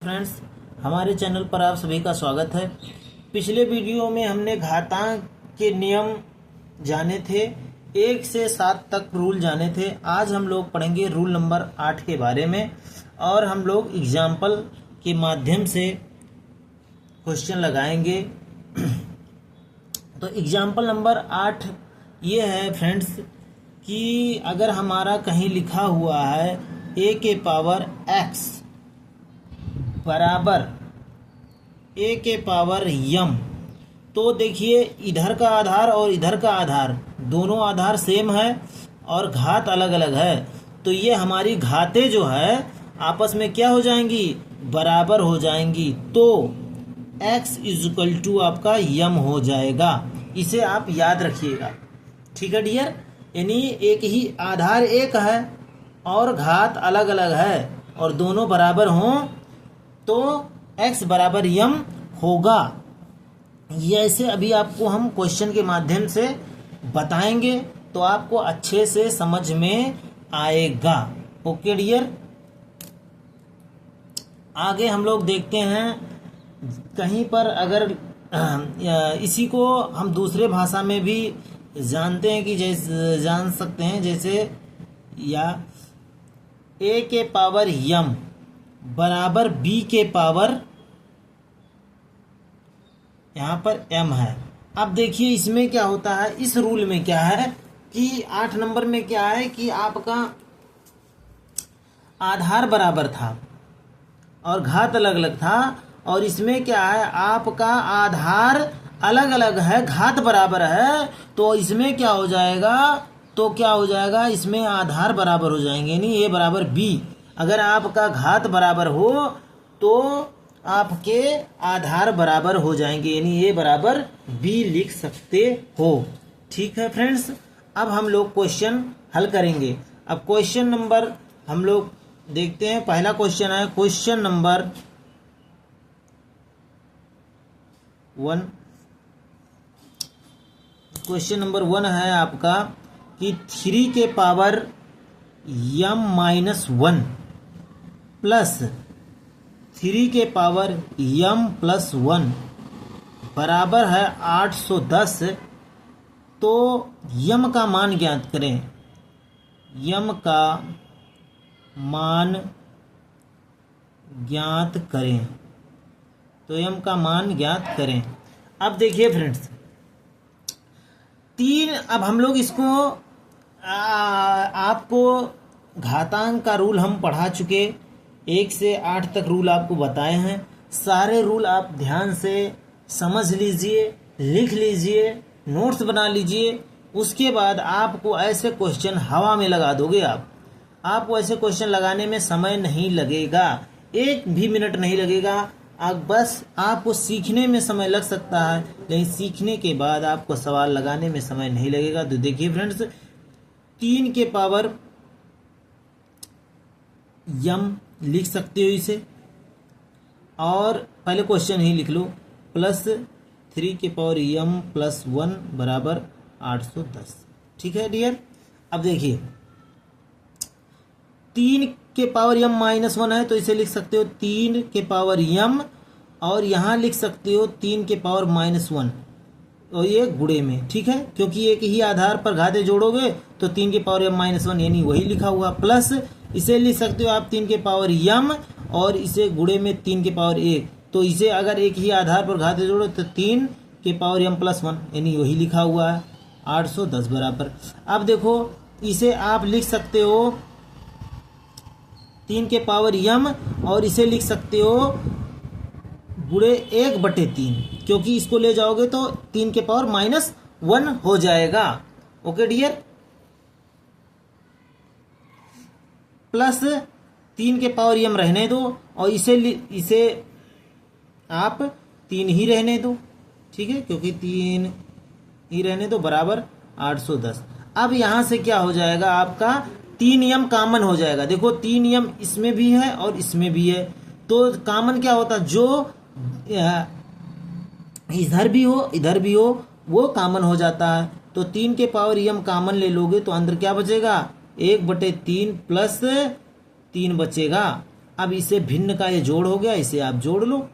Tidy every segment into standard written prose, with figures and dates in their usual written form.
Friends, हमारे channel पर आप सभी का स्वागत है। पिछले वीडियो में हमने घातांक के नियम जाने थे, 1 से 7 तक रूल जाने थे। आज हम लोग पढ़ेंगे रूल नंबर 8 के बारे में और हम लोग एग्जाम्पल के माध्यम से क्वेश्चन लगाएंगे। तो एग्जाम्पल नंबर 8 ये है फ्रेंड्स कि अगर हमारा कहीं लिखा हुआ है a के पावर x बराबर a के पावर m, तो देखिए इधर का आधार और इधर का आधार दोनों आधार सेम है और घात अलग अलग है। तो ये हमारी घातें जो है आपस में क्या हो जाएंगी, बराबर हो जाएंगी। तो x इक्वल टू आपका m हो जाएगा। इसे आप याद रखिएगा, ठीक है डियर। यानी एक ही आधार एक है और घात अलग अलग है और दोनों बराबर हों तो x बराबर m होगा। ये ऐसे अभी आपको हम क्वेश्चन के माध्यम से बताएंगे तो आपको अच्छे से समझ में आएगा। ओके डियर, आगे हम लोग देखते हैं। कहीं पर अगर इसी को हम दूसरे भाषा में भी जानते हैं कि जैसे जान सकते हैं, जैसे या a के पावर m बराबर b के पावर यहाँ पर m है। अब देखिए इसमें क्या होता है, इस रूल में क्या है कि 8 नंबर में क्या है कि आपका आधार बराबर था और घात अलग अलग था, और इसमें क्या है आपका आधार अलग अलग है, घात बराबर है। तो इसमें क्या हो जाएगा, इसमें आधार बराबर हो जाएंगे, यानी a बराबर b। अगर आपका घात बराबर हो तो आपके आधार बराबर हो जाएंगे, यानी a बराबर b लिख सकते हो। ठीक है फ्रेंड्स, अब हम लोग क्वेश्चन हल करेंगे। अब क्वेश्चन नंबर हम लोग देखते हैं। पहला क्वेश्चन है क्वेश्चन नंबर 1। क्वेश्चन नंबर 1 है आपका कि 3 के पावर m-1 प्लस 3 के पावर m+1 बराबर है 810। तो m का मान ज्ञात करें। m का मान ज्ञात करें, तो m का मान ज्ञात करें। अब देखिए फ्रेंड्स, 3, अब हम लोग इसको आपको घातांक का रूल हम पढ़ा चुके, 1 से 8 तक रूल आपको बताए हैं। सारे रूल आप ध्यान से समझ लीजिए, लिख लीजिए, नोट्स बना लीजिए। उसके बाद आपको ऐसे क्वेश्चन हवा में लगा दोगे। आपको ऐसे क्वेश्चन लगाने में समय नहीं लगेगा, 1 भी मिनट नहीं लगेगा। अब बस आपको सीखने में समय लग सकता है, लेकिन सीखने के बाद आपको सवाल लगाने में समय नहीं लगेगा। तो देखिए फ्रेंड्स, 3 के पावर m लिख सकते हो इसे, और पहले क्वेश्चन ही लिख लो, प्लस 3 के पावर m+1 बराबर 810। ठीक है डियर। अब देखिए 3 के पावर m-1 है तो इसे लिख सकते हो 3 के पावर m, और यहाँ लिख सकते हो 3 के पावर -1, और ये गुणे में। ठीक है, क्योंकि एक ही आधार पर घाते जोड़ोगे तो 3 के पावर m-1 यानी वही लिखा हुआ, प्लस इसे लिख सकते हो आप 3 के पावर m और इसे गुणे में 3 के पावर 1। तो इसे अगर एक ही आधार पर घाते जोड़ो तो 3 के पावर m+1 यानी वही लिखा हुआ है 810 बराबर। अब देखो इसे आप लिख सकते हो 3 के पावर m और इसे लिख सकते हो गुणे 1/3, क्योंकि इसको ले जाओगे तो 3 के पावर -1 हो जाएगा। ओके डियर, प्लस 3 के पावर m रहने दो और इसे आप 3 ही रहने दो। ठीक है, क्योंकि 3 ही रहने दो बराबर 810। अब यहां से क्या हो जाएगा, आपका 3m कॉमन हो जाएगा। देखो 3m इसमें भी है और इसमें भी है, तो कॉमन क्या होता, जो इधर भी हो वो कॉमन हो जाता है। तो 3 के पावर m कॉमन ले लोगे तो अंदर क्या बचेगा, 1/3 प्लस 3 बचेगा। अब इसे भिन्न का ये जोड़ हो गया, इसे आप जोड़ लो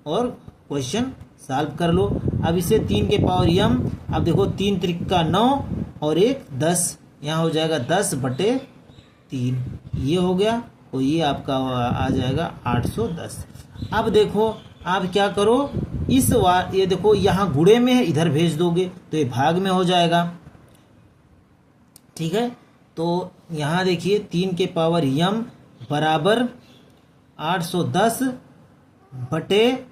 और क्वेश्चन सॉल्व कर लो। अब इसे 3 के पावर यम, अब देखो 3 त्रिका 9 और 1 10, यहाँ हो जाएगा 10/3, ये हो गया और ये आपका आ जाएगा 810। अब देखो आप क्या करो, ये देखो यहाँ गुणे में है, इधर भेज दोगे तो ये भाग में हो जाएगा। ठीक है, तो यहाँ देखिए 3 के पावर यम बराबर 810 बटे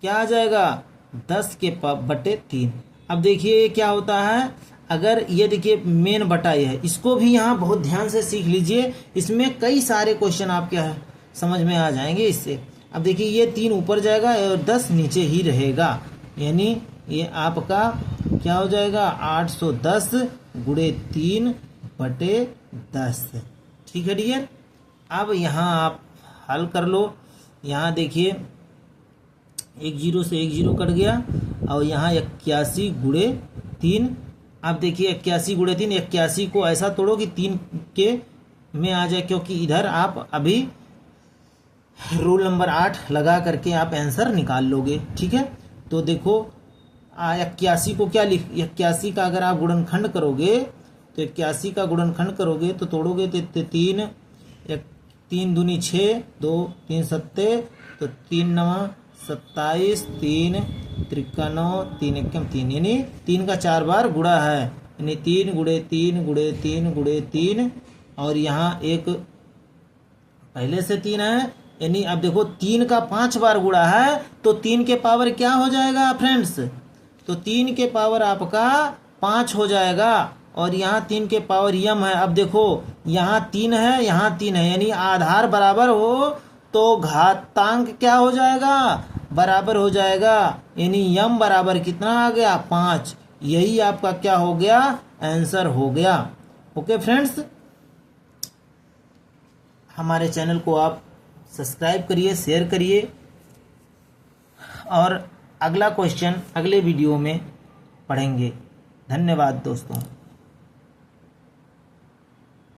क्या आ जाएगा 10/3। अब देखिए ये क्या होता है, अगर ये देखिए मेन बटा ये है, इसको भी यहाँ बहुत ध्यान से सीख लीजिए, इसमें कई सारे क्वेश्चन आपके समझ में आ जाएंगे इससे। अब देखिए ये 3 ऊपर जाएगा और 10 नीचे ही रहेगा, यानी ये आपका क्या हो जाएगा 810 गुणे 3/10। ठीक है डियर, अब यहाँ आप हल कर लो। यहाँ देखिए 1 0 से 1 0 कट गया और यहाँ 81 गुणे 3। अब देखिए 81 गुणे 3, 81 को ऐसा तोड़ो कि 3 के में आ जाए, क्योंकि इधर आप अभी रूल नंबर 8 लगा करके आप आंसर निकाल लोगे। ठीक है, तो देखो 81 को क्या 81 का अगर आप गुणनखंड करोगे तो 81 का गुणनखंड करोगे तो तोड़ोगे तो 3 दूनी 6, 2 3 सत्ते, तो 3 9 27, 3 त्रिका 9, 3 एकम 3, यानी 3 का 4 बार गुणा है, यानी 3 गुणे 3 गुणे 3 गुणे 3, और यहाँ एक पहले से 3 है, यानी अब देखो 3 का 5 बार गुणा है तो 3 के पावर क्या हो जाएगा फ्रेंड्स, तो 3 के पावर आपका 5 हो जाएगा, और यहाँ 3 के पावर यम है। अब देखो यहाँ 3 है, यहाँ 3 है, यानी आधार बराबर हो तो घातांक क्या हो जाएगा बराबर हो जाएगा, यानी यम बराबर कितना आ गया 5। यही आपका क्या हो गया आंसर हो गया। ओके फ्रेंड्स, हमारे चैनल को आप सब्सक्राइब करिए, शेयर करिए, और अगला क्वेश्चन अगले वीडियो में पढ़ेंगे। धन्यवाद दोस्तों।